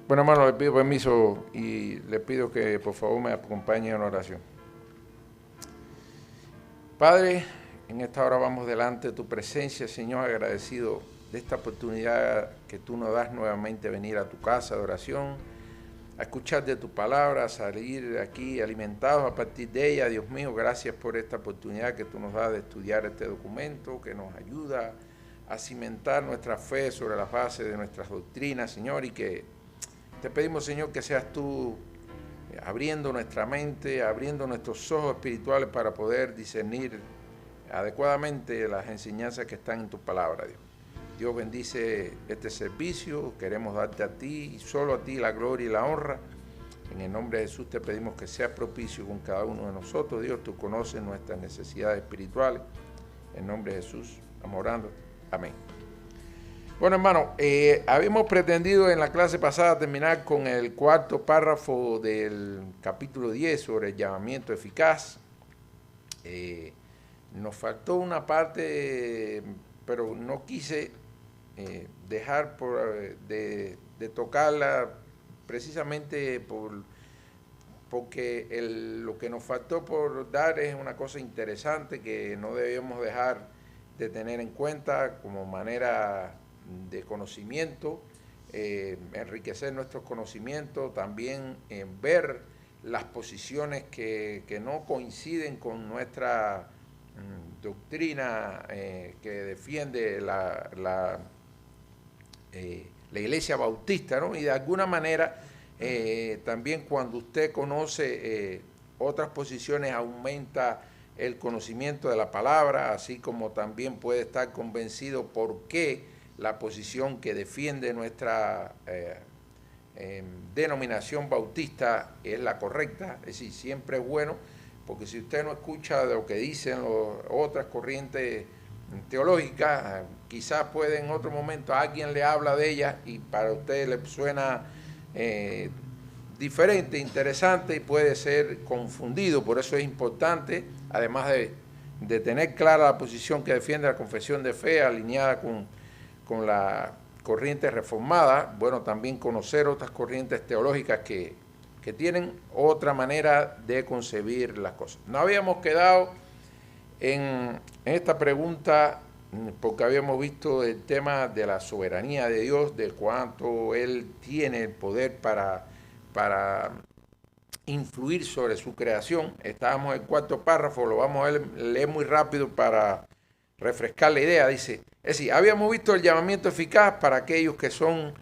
Bueno, hermano, le pido permiso y le pido que por favor me acompañe en oración. Padre, en esta hora vamos delante de tu presencia, Señor, agradecido de esta oportunidad que tú nos das nuevamente venir a tu casa de oración, a escuchar de tu palabra, a salir de aquí alimentados a partir de ella. Dios mío, gracias por esta oportunidad que tú nos das de estudiar este documento, que nos ayuda a cimentar nuestra fe sobre la base de nuestras doctrinas, Señor, y que te pedimos, Señor, que seas tú abriendo nuestra mente, abriendo nuestros ojos espirituales para poder discernir adecuadamente las enseñanzas que están en tu palabra, Dios. Dios bendice este servicio, queremos darte a ti y solo a ti la gloria y la honra. En el nombre de Jesús te pedimos que seas propicio con cada uno de nosotros. Dios, tú conoces nuestras necesidades espirituales. En nombre de Jesús, estamos orando. Amén. Bueno, hermano, habíamos pretendido en la clase pasada terminar con el cuarto párrafo del capítulo 10 sobre el llamamiento eficaz. Nos faltó una parte, pero no quise dejar de tocarla precisamente porque lo que nos faltó por dar es una cosa interesante que no debemos dejar de tener en cuenta como manera de conocimiento, enriquecer nuestros conocimientos, también ver las posiciones que no coinciden con nuestra doctrina que defiende la Iglesia Bautista, ¿no? Y de alguna manera también cuando usted conoce otras posiciones aumenta el conocimiento de la palabra, así como también puede estar convencido por qué la posición que defiende nuestra denominación bautista es la correcta. Es decir, siempre es bueno, porque si usted no escucha de lo que dicen otras corrientes teológicas, quizás puede en otro momento alguien le habla de ellas y para usted le suena diferente, interesante y puede ser confundido. Por eso es importante, además de tener clara la posición que defiende la confesión de fe alineada con la corriente reformada, bueno, también conocer otras corrientes teológicas que tienen otra manera de concebir las cosas. No habíamos quedado en esta pregunta porque habíamos visto el tema de la soberanía de Dios, de cuánto Él tiene el poder para influir sobre su creación. Estábamos en el cuarto párrafo, lo vamos a leer muy rápido para refrescar la idea. Dice, es decir, habíamos visto el llamamiento eficaz para aquellos que son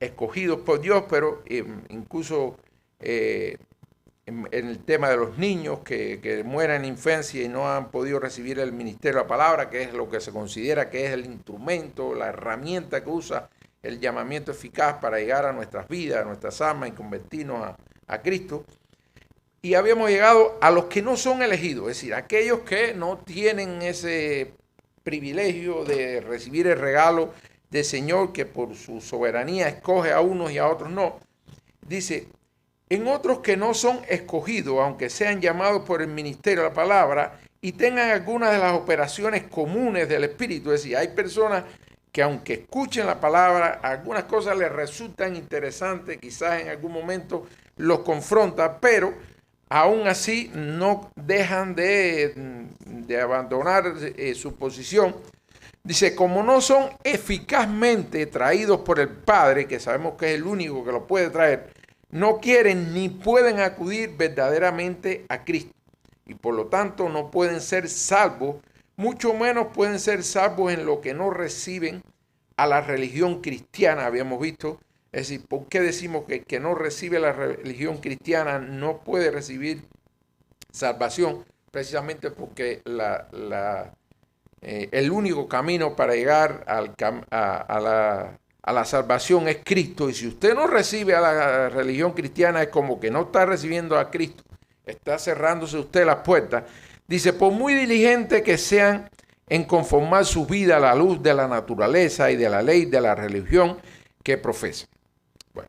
escogidos por Dios, pero incluso en el tema de los niños que mueren en infancia y no han podido recibir el ministerio de la palabra, que es lo que se considera que es el instrumento, la herramienta que usa el llamamiento eficaz para llegar a nuestras vidas, a nuestras almas y convertirnos a Cristo. Y habíamos llegado a los que no son elegidos, es decir, aquellos que no tienen ese privilegio de recibir el regalo del Señor, que por su soberanía escoge a unos y a otros no. Dice, en otros que no son escogidos, aunque sean llamados por el ministerio de la palabra y tengan algunas de las operaciones comunes del Espíritu, es decir, hay personas que aunque escuchen la palabra, algunas cosas les resultan interesantes, quizás en algún momento los confronta, pero aún así no dejan de abandonar su posición. Dice, como no son eficazmente traídos por el Padre, que sabemos que es el único que lo puede traer, no quieren ni pueden acudir verdaderamente a Cristo. Y por lo tanto no pueden ser salvos, mucho menos pueden ser salvos en lo que no reciben a la religión cristiana, habíamos visto. Es decir, ¿por qué decimos que el que no recibe la religión cristiana no puede recibir salvación? Precisamente porque el único camino para llegar a la salvación es Cristo. Y si usted no recibe a la religión cristiana, es como que no está recibiendo a Cristo. Está cerrándose usted las puertas. Dice, por muy diligentes que sean en conformar su vida a la luz de la naturaleza y de la ley de la religión que profesan. Bueno,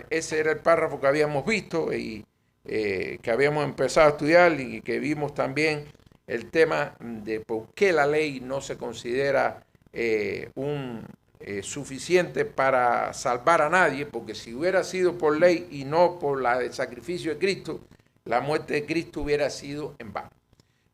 ese era el párrafo que habíamos visto y que habíamos empezado a estudiar y que vimos también el tema de por qué la ley no se considera un suficiente para salvar a nadie, porque si hubiera sido por ley y no por el sacrificio de Cristo, la muerte de Cristo hubiera sido en vano.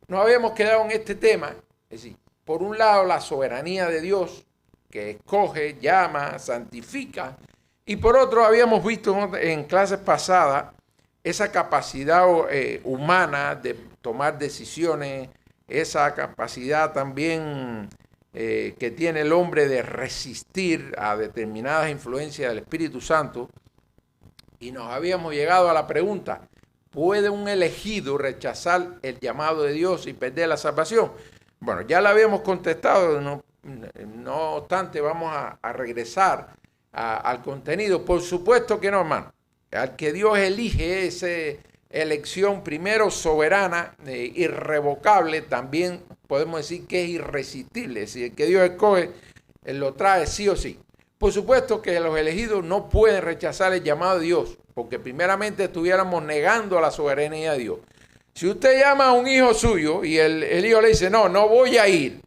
Nos habíamos quedado en este tema, es decir, por un lado la soberanía de Dios, que escoge, llama, santifica, y por otro habíamos visto en clases pasadas esa capacidad humana de tomar decisiones, esa capacidad también que tiene el hombre de resistir a determinadas influencias del Espíritu Santo. Y nos habíamos llegado a la pregunta, ¿puede un elegido rechazar el llamado de Dios y perder la salvación? Bueno, ya la habíamos contestado, no obstante vamos a regresar al contenido. Por supuesto que no, hermano. Al que Dios elige esa elección primero soberana, irrevocable, también podemos decir que es irresistible. Si el que Dios escoge, Él lo trae sí o sí. Por supuesto que los elegidos no pueden rechazar el llamado de Dios, porque primeramente estuviéramos negando la soberanía de Dios. Si usted llama a un hijo suyo y el hijo le dice, no voy a ir,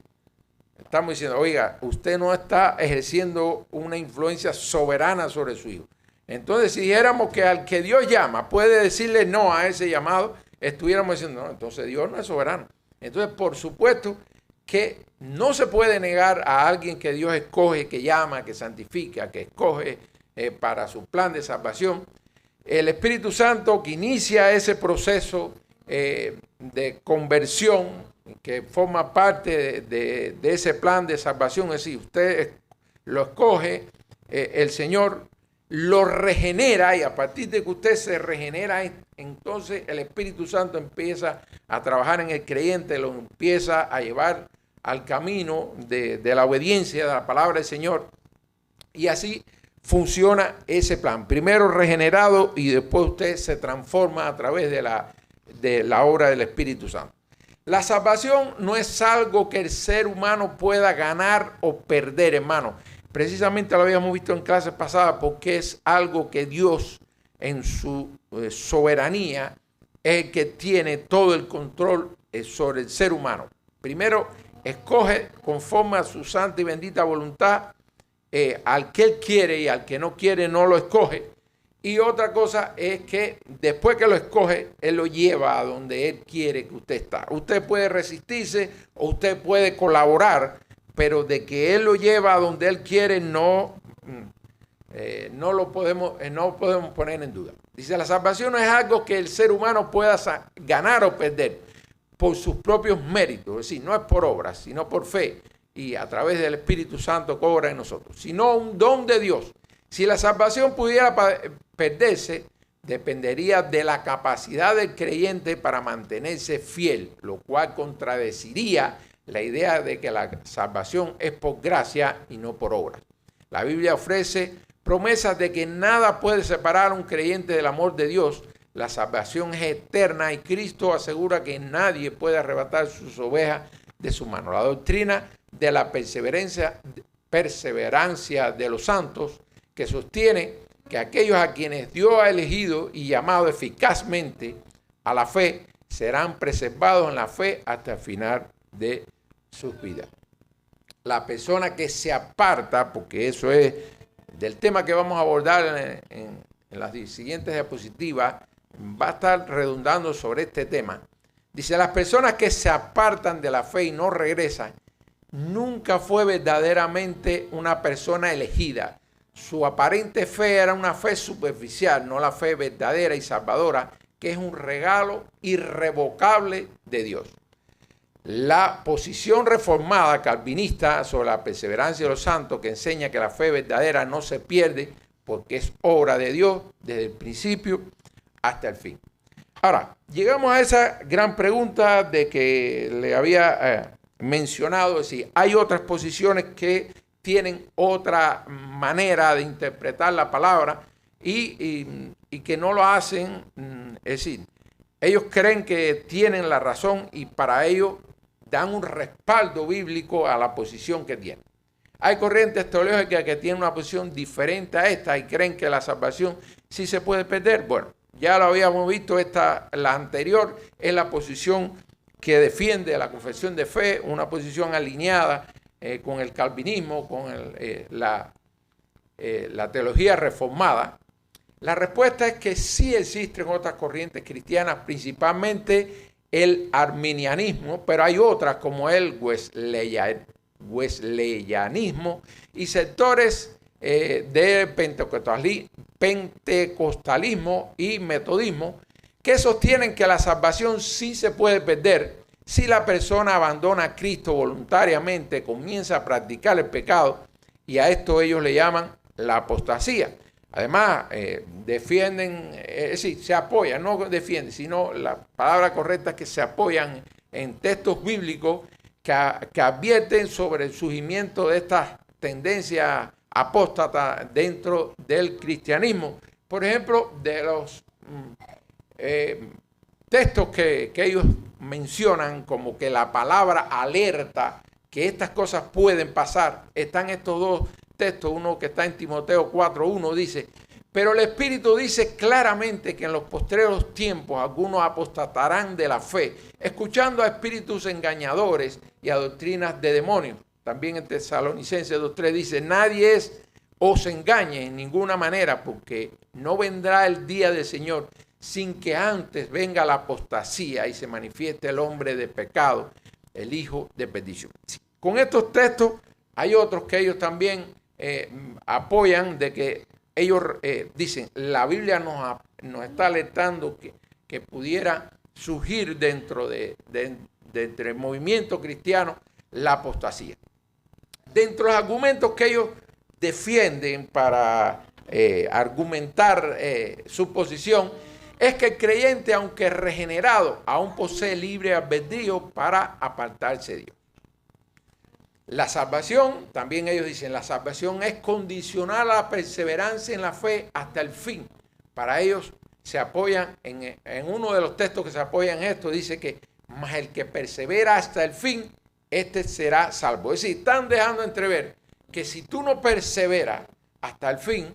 estamos diciendo, oiga, usted no está ejerciendo una influencia soberana sobre su hijo. Entonces, si dijéramos que al que Dios llama puede decirle no a ese llamado, estuviéramos diciendo, no, entonces Dios no es soberano. Entonces, por supuesto que no se puede negar a alguien que Dios escoge, que llama, que santifica, que escoge para su plan de salvación. El Espíritu Santo que inicia ese proceso de conversión, que forma parte de ese plan de salvación, es decir, usted lo escoge, el Señor lo regenera, y a partir de que usted se regenera, entonces el Espíritu Santo empieza a trabajar en el creyente, lo empieza a llevar al camino de la obediencia de la palabra del Señor, y así funciona ese plan. Primero regenerado y después usted se transforma a través de la obra del Espíritu Santo. La salvación no es algo que el ser humano pueda ganar o perder, hermano. Precisamente lo habíamos visto en clases pasadas, porque es algo que Dios en su soberanía es el que tiene todo el control sobre el ser humano. Primero, escoge conforme a su santa y bendita voluntad al que Él quiere, y al que no quiere no lo escoge. Y otra cosa es que después que lo escoge, Él lo lleva a donde Él quiere que usted está. Usted puede resistirse o usted puede colaborar, pero de que Él lo lleva a donde Él quiere no lo podemos poner en duda. Dice, la salvación no es algo que el ser humano pueda ganar o perder por sus propios méritos. Es decir, no es por obras, sino por fe y a través del Espíritu Santo que obra en nosotros, sino un don de Dios. Si la salvación pudiera perderse, dependería de la capacidad del creyente para mantenerse fiel, lo cual contradeciría la idea de que la salvación es por gracia y no por obra. La Biblia ofrece promesas de que nada puede separar a un creyente del amor de Dios. La salvación es eterna y Cristo asegura que nadie puede arrebatar sus ovejas de su mano. La doctrina de la perseverancia de los santos, que sostiene que aquellos a quienes Dios ha elegido y llamado eficazmente a la fe serán preservados en la fe hasta el final de sus vidas. La persona que se aparta, porque eso es del tema que vamos a abordar en las siguientes diapositivas, va a estar redundando sobre este tema. Dice, las personas que se apartan de la fe y no regresan, nunca fue verdaderamente una persona elegida. Su aparente fe era una fe superficial, no la fe verdadera y salvadora, que es un regalo irrevocable de Dios. La posición reformada calvinista sobre la perseverancia de los santos, que enseña que la fe verdadera no se pierde porque es obra de Dios desde el principio hasta el fin. Ahora, llegamos a esa gran pregunta de que le había mencionado, es decir, hay otras posiciones que tienen otra manera de interpretar la palabra y que no lo hacen, es decir, ellos creen que tienen la razón y para ello dan un respaldo bíblico a la posición que tienen. Hay corrientes teológicas que tienen una posición diferente a esta y creen que la salvación sí se puede perder. Bueno, ya lo habíamos visto, la anterior es la posición que defiende la confesión de fe, una posición alineada con el calvinismo, con la teología reformada? La respuesta es que sí existen otras corrientes cristianas, principalmente el arminianismo, pero hay otras como el wesleyanismo y sectores de pentecostalismo y metodismo que sostienen que la salvación sí se puede perder si la persona abandona a Cristo voluntariamente, comienza a practicar el pecado, y a esto ellos le llaman la apostasía. Además, defienden, sí, se apoyan, no defienden, sino la palabra correcta es que se apoyan en textos bíblicos que advierten sobre el surgimiento de estas tendencias apóstatas dentro del cristianismo. Por ejemplo, de los textos que ellos mencionan como que la palabra alerta que estas cosas pueden pasar, están estos dos textos, uno que está en Timoteo 4:1 dice: pero el Espíritu dice claramente que en los postreros tiempos algunos apostatarán de la fe, escuchando a espíritus engañadores y a doctrinas de demonios. También en Tesalonicenses 2:3 dice: nadie os engañe en ninguna manera, porque no vendrá el día del Señor sin que antes venga la apostasía y se manifieste el hombre de pecado, el hijo de perdición. Con estos textos hay otros que ellos también apoyan, de que ellos dicen, la Biblia nos está alertando que pudiera surgir dentro del movimiento cristiano la apostasía. Dentro de los argumentos que ellos defienden para argumentar su posición, es que el creyente, aunque regenerado, aún posee libre albedrío para apartarse de Dios. La salvación, también ellos dicen, la salvación es condicional a la perseverancia en la fe hasta el fin. Para ellos se apoyan en uno de los textos que se apoyan en esto, dice que más el que persevera hasta el fin, este será salvo. Es decir, están dejando entrever que si tú no perseveras hasta el fin,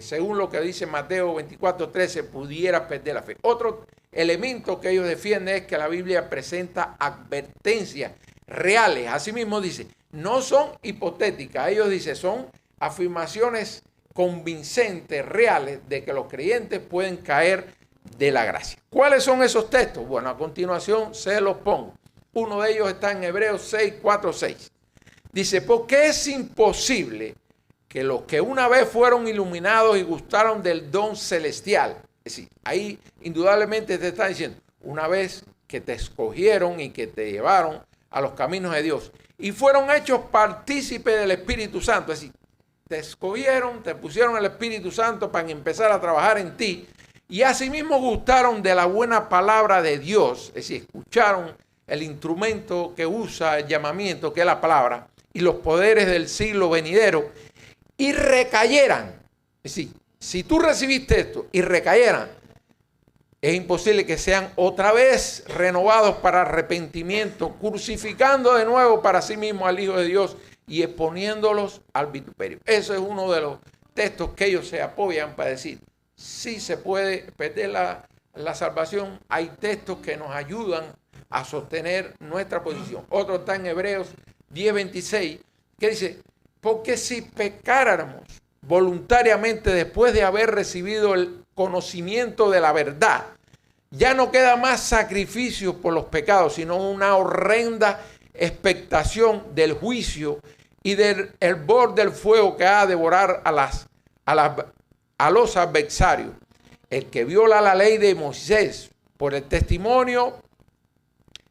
según lo que dice Mateo 24:13, pudiera perder la fe. Otro elemento que ellos defienden es que la Biblia presenta advertencias reales. Asimismo dice, no son hipotéticas. Ellos dicen, son afirmaciones convincentes, reales, de que los creyentes pueden caer de la gracia. ¿Cuáles son esos textos? Bueno, a continuación se los pongo. Uno de ellos está en Hebreos 6:4-6. Dice, porque es imposible que los que una vez fueron iluminados y gustaron del don celestial, es decir, ahí indudablemente te está diciendo, una vez que te escogieron y que te llevaron a los caminos de Dios y fueron hechos partícipes del Espíritu Santo, es decir, te escogieron, te pusieron el Espíritu Santo para empezar a trabajar en ti, y asimismo gustaron de la buena palabra de Dios, es decir, escucharon el instrumento que usa el llamamiento, que es la palabra, y los poderes del siglo venidero, y recayeran. Es decir, si tú recibiste esto y recayeran, es imposible que sean otra vez renovados para arrepentimiento, crucificando de nuevo para sí mismos al Hijo de Dios y exponiéndolos al vituperio. Eso es uno de los textos que ellos se apoyan para decir, sí se puede perder la salvación. Hay textos que nos ayudan a sostener nuestra posición. Otro está en Hebreos 10:26, que dice, porque si pecáramos voluntariamente después de haber recibido el conocimiento de la verdad, ya no queda más sacrificio por los pecados, sino una horrenda expectación del juicio y del hervor del fuego que ha de devorar a los adversarios. El que viola la ley de Moisés por el testimonio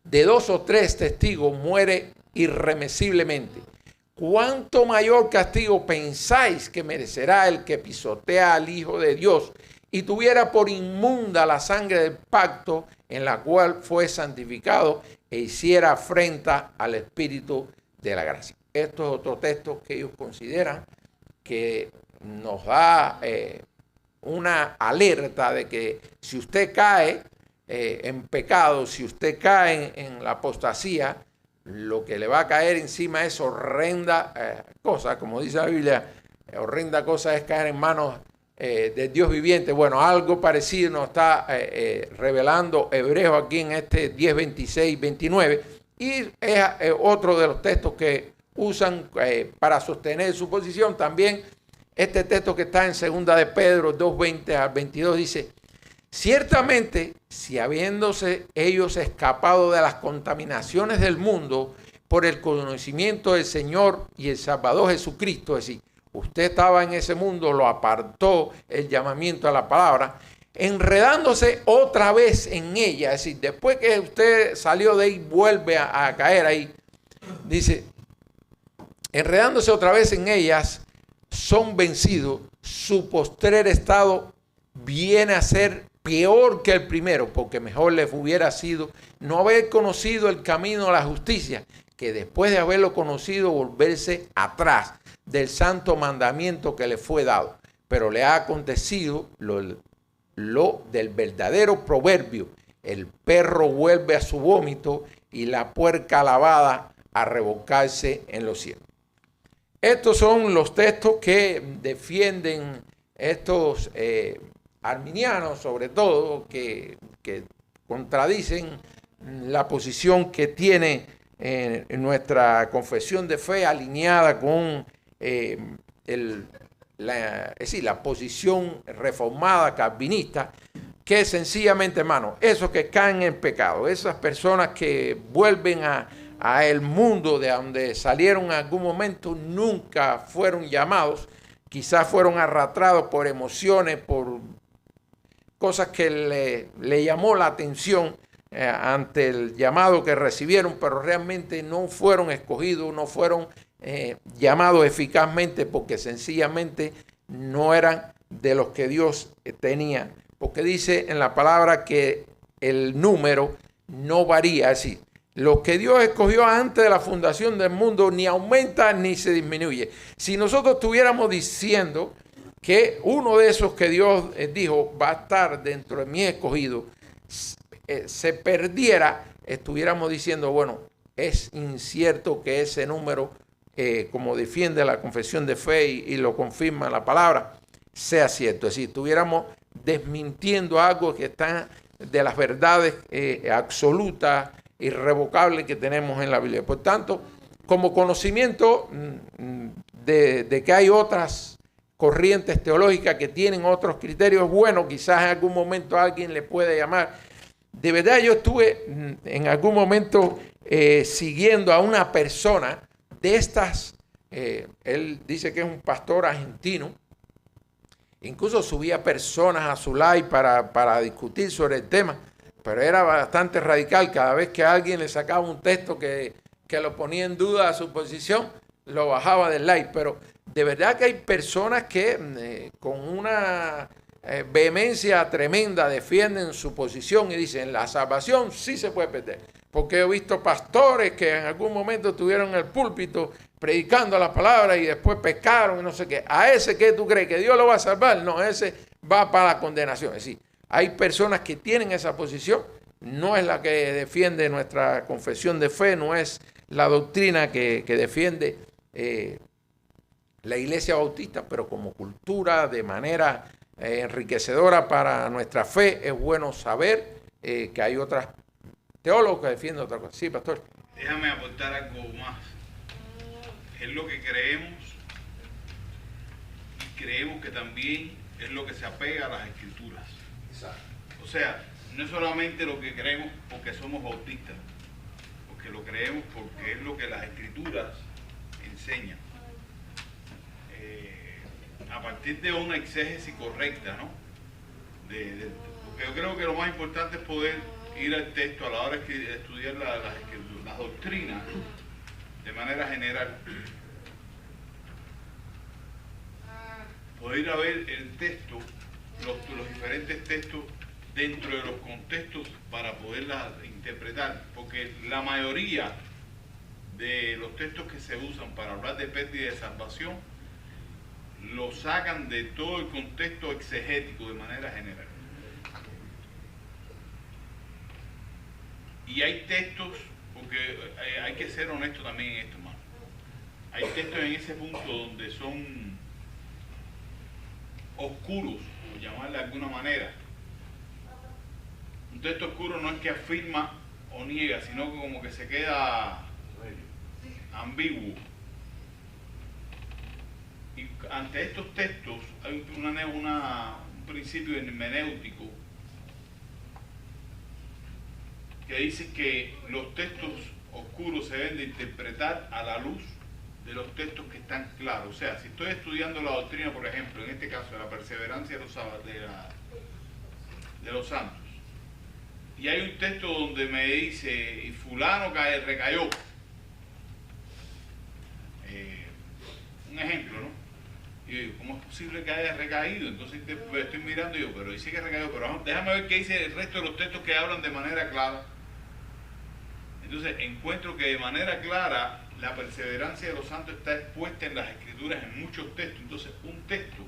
de 2 o 3 testigos muere irremisiblemente. ¿Cuánto mayor castigo pensáis que merecerá el que pisotea al Hijo de Dios y tuviera por inmunda la sangre del pacto en la cual fue santificado e hiciera afrenta al Espíritu de la gracia? Esto es otro texto que ellos consideran que nos da una alerta de que si usted cae en pecado, si usted cae en la apostasía, lo que le va a caer encima es horrenda cosa, como dice la Biblia, horrenda cosa es caer en manos de Dios viviente. Bueno, algo parecido nos está revelando Hebreos aquí en este 10:26-29, Y es otro de los textos que usan para sostener su posición. También este texto que está en 2 de Pedro 2:20 al 22 dice: ciertamente, si habiéndose ellos escapado de las contaminaciones del mundo por el conocimiento del Señor y el Salvador Jesucristo, es decir, usted estaba en ese mundo, lo apartó el llamamiento a la palabra, enredándose otra vez en ella, es decir, después que usted salió de ahí, vuelve a caer ahí, dice, enredándose otra vez en ellas, son vencidos, su postrer estado viene a ser peor que el primero, porque mejor les hubiera sido no haber conocido el camino a la justicia, que después de haberlo conocido volverse atrás del santo mandamiento que le fue dado. Pero le ha acontecido lo del verdadero proverbio: el perro vuelve a su vómito y la puerca lavada a revolcarse en los cielos. Estos son los textos que defienden estos arminianos, sobre todo, que contradicen la posición que tiene nuestra confesión de fe, alineada con la posición reformada calvinista, que sencillamente, hermano, esos que caen en pecado, esas personas que vuelven a el mundo de donde salieron en algún momento, nunca fueron llamados, quizás fueron arrastrados por emociones, por cosas que le llamó la atención ante el llamado que recibieron, pero realmente no fueron escogidos, no fueron llamados eficazmente, porque sencillamente no eran de los que Dios tenía, porque dice en la palabra que el número no varía, es decir, los que Dios escogió antes de la fundación del mundo ni aumenta ni se disminuye. Si nosotros estuviéramos diciendo que uno de esos que Dios dijo va a estar dentro de mi escogido, se perdiera, estuviéramos diciendo, bueno, es incierto que ese número, como defiende la confesión de fe y lo confirma la palabra, sea cierto. Es decir, estuviéramos desmintiendo algo que está de las verdades absolutas, irrevocables que tenemos en la Biblia. Por tanto, como conocimiento de que hay otras corrientes teológicas que tienen otros criterios buenos, quizás en algún momento alguien le puede llamar. De verdad, yo estuve en algún momento siguiendo a una persona de estas, él dice que es un pastor argentino, incluso subía personas a su live para discutir sobre el tema, pero era bastante radical. Cada vez que alguien le sacaba un texto que lo ponía en duda a su posición, lo bajaba del live. Pero de verdad que hay personas que con una vehemencia tremenda defienden su posición y dicen, la salvación sí se puede perder. Porque he visto pastores que en algún momento estuvieron en el púlpito predicando la palabra y después pecaron y no sé qué. ¿A ese qué tú crees? ¿Que Dios lo va a salvar? No, ese va para la condenación. Es decir, hay personas que tienen esa posición, no es la que defiende nuestra confesión de fe, no es la doctrina que defiende la Iglesia Bautista, pero como cultura, de manera enriquecedora para nuestra fe, es bueno saber que hay otras teólogos que defienden otra cosa. Sí, pastor. Déjame aportar algo más. Es lo que creemos, y creemos que también es lo que se apega a las Escrituras. Exacto. O sea, no es solamente lo que creemos porque somos bautistas, porque lo creemos porque es lo que las Escrituras enseñan. A partir de una exégesis correcta, ¿no? Porque yo creo que lo más importante es poder ir al texto a la hora de estudiar las doctrinas de manera general. Poder ir a ver el texto, los diferentes textos dentro de los contextos para poderlas interpretar, porque la mayoría de los textos que se usan para hablar de pérdida y de salvación lo sacan de todo el contexto exegético de manera general. Y hay textos, porque hay que ser honesto también en esto, hermano. Hay textos en ese punto donde son oscuros, por llamarle de alguna manera. Un texto oscuro no es que afirma o niega, sino que como que se queda ambiguo. Y ante estos textos hay un principio hermenéutico que dice que los textos oscuros se deben de interpretar a la luz de los textos que están claros. O sea, si estoy estudiando la doctrina, por ejemplo, en este caso, de la perseverancia de los santos, y hay un texto donde me dice, y fulano recayó, un ejemplo, ¿no? Y yo digo, ¿cómo es posible que haya recaído? Entonces estoy mirando y digo, pero dice que recayó, pero déjame ver qué dice el resto de los textos que hablan de manera clara. Entonces encuentro que de manera clara la perseverancia de los santos está expuesta en las Escrituras en muchos textos. Entonces un texto,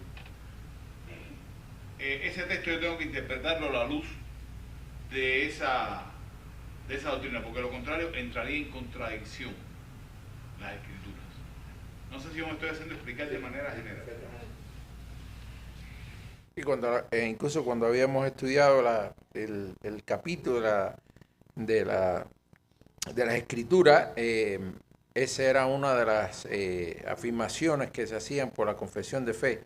ese texto yo tengo que interpretarlo a la luz de esa doctrina, porque lo contrario entraría en contradicción las Escrituras. No sé si yo me estoy haciendo explicar de manera general. Y incluso cuando habíamos estudiado el capítulo de las Escrituras, esa era una de las afirmaciones que se hacían por la confesión de fe,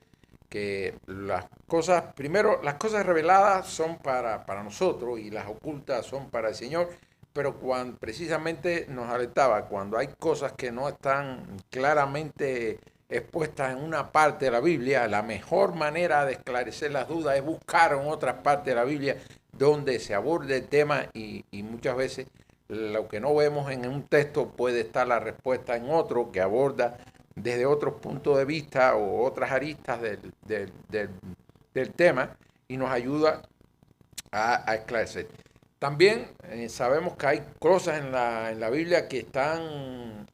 que las cosas reveladas son para nosotros y las ocultas son para el Señor, pero cuando precisamente nos alertaba, cuando hay cosas que no están claramente expuestas en una parte de la Biblia, la mejor manera de esclarecer las dudas es buscar en otras partes de la Biblia donde se aborde el tema y muchas veces lo que no vemos en un texto puede estar la respuesta en otro que aborda desde otros puntos de vista o otras aristas del tema y nos ayuda a esclarecer. También sabemos que hay cosas en la Biblia que están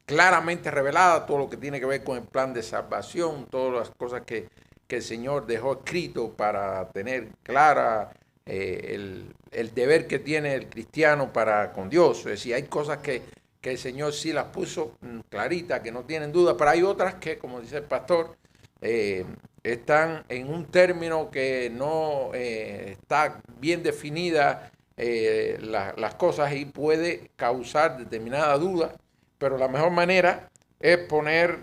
claramente reveladas, todo lo que tiene que ver con el plan de salvación, todas las cosas que el Señor dejó escrito para tener clara el deber que tiene el cristiano para con Dios. Es decir, hay cosas que el Señor sí las puso claritas, que no tienen duda, pero hay otras que, como dice el pastor, están en un término que no está bien definida las cosas y puede causar determinada duda, pero la mejor manera es poner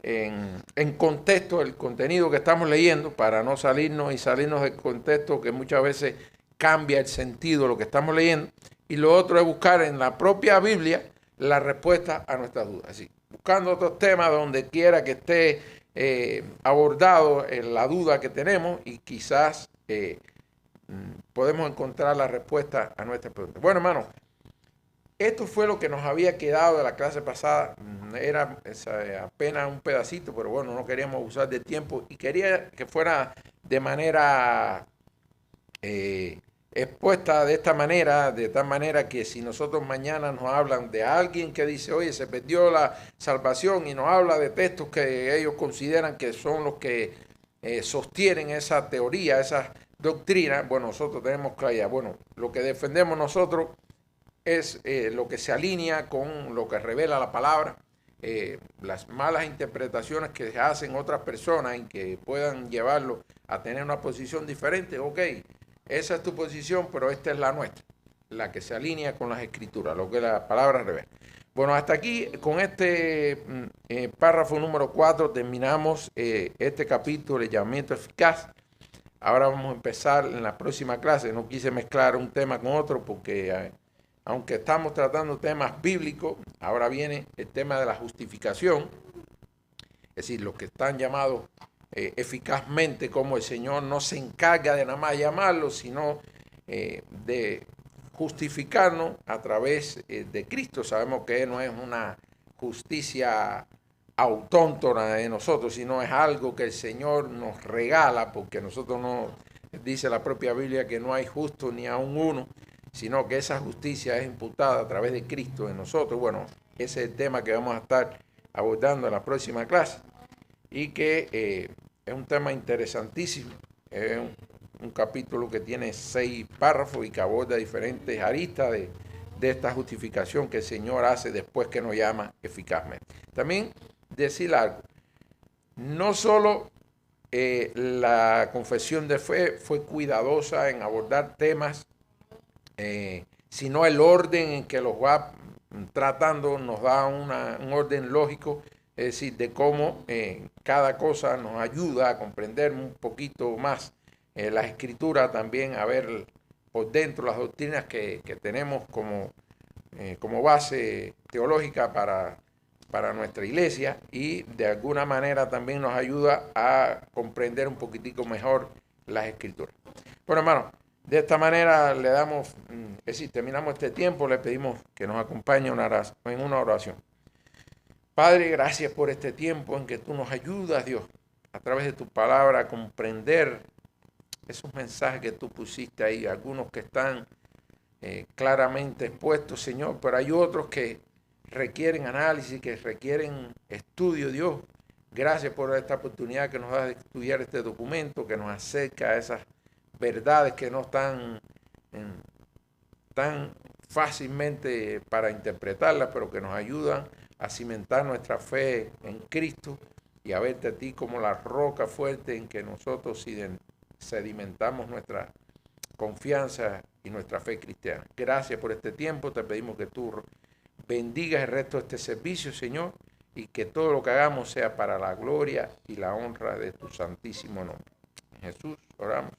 en contexto el contenido que estamos leyendo para no salirnos del contexto que muchas veces cambia el sentido de lo que estamos leyendo, y lo otro es buscar en la propia Biblia la respuesta a nuestras dudas. Así, buscando otros temas donde quiera que esté abordado la duda que tenemos y quizás podemos encontrar la respuesta a nuestras preguntas. Bueno, hermano, esto fue lo que nos había quedado de la clase pasada. Era apenas un pedacito, pero bueno, no queríamos usar de tiempo y quería que fuera de manera expuesta de esta manera, de tal manera que si nosotros mañana nos hablan de alguien que dice, oye, se perdió la salvación, y nos habla de textos que ellos consideran que son los que sostienen esa teoría, esa doctrina, bueno, nosotros tenemos claridad. Bueno, lo que defendemos nosotros es lo que se alinea con lo que revela la palabra. Las malas interpretaciones que hacen otras personas y que puedan llevarlo a tener una posición diferente, ok, esa es tu posición, pero esta es la nuestra, la que se alinea con las Escrituras, lo que la palabra revela. Bueno, hasta aquí, con este párrafo número 4, terminamos este capítulo, el llamamiento eficaz. Ahora vamos a empezar en la próxima clase. No quise mezclar un tema con otro porque aunque estamos tratando temas bíblicos, ahora viene el tema de la justificación, es decir, los que están llamados eficazmente, como el Señor no se encarga de nada más llamarlos, sino de justificarnos a través de Cristo. Sabemos que no es una justicia autóntona de nosotros, sino es algo que el Señor nos regala, porque nosotros no, dice la propia Biblia que no hay justo ni aun uno, sino que esa justicia es imputada a través de Cristo en nosotros. Bueno, ese es el tema que vamos a estar abordando en la próxima clase y que es un tema interesantísimo. Es un capítulo que tiene 6 párrafos y que aborda diferentes aristas de esta justificación que el Señor hace después que nos llama eficazmente. También decir algo, no solo la confesión de fe fue cuidadosa en abordar temas sino el orden en que los va tratando nos da un orden lógico, es decir, de cómo cada cosa nos ayuda a comprender un poquito más las escrituras, también a ver por dentro las doctrinas que tenemos como base teológica para nuestra iglesia, y de alguna manera también nos ayuda a comprender un poquitico mejor las escrituras. Bueno, hermano, de esta manera le damos, es decir, terminamos este tiempo, le pedimos que nos acompañe en una oración. Padre, gracias por este tiempo en que tú nos ayudas, Dios, a través de tu palabra a comprender esos mensajes que tú pusiste ahí, algunos que están claramente expuestos, Señor, pero hay otros que requieren análisis, que requieren estudio, Dios. Gracias por esta oportunidad que nos da de estudiar este documento, que nos acerca a esas verdades que no están tan fácilmente para interpretarlas, pero que nos ayudan a cimentar nuestra fe en Cristo y a verte a ti como la roca fuerte en que nosotros sedimentamos nuestra confianza y nuestra fe cristiana. Gracias por este tiempo, te pedimos que tú bendigas el resto de este servicio, Señor, y que todo lo que hagamos sea para la gloria y la honra de tu santísimo nombre. En Jesús oramos.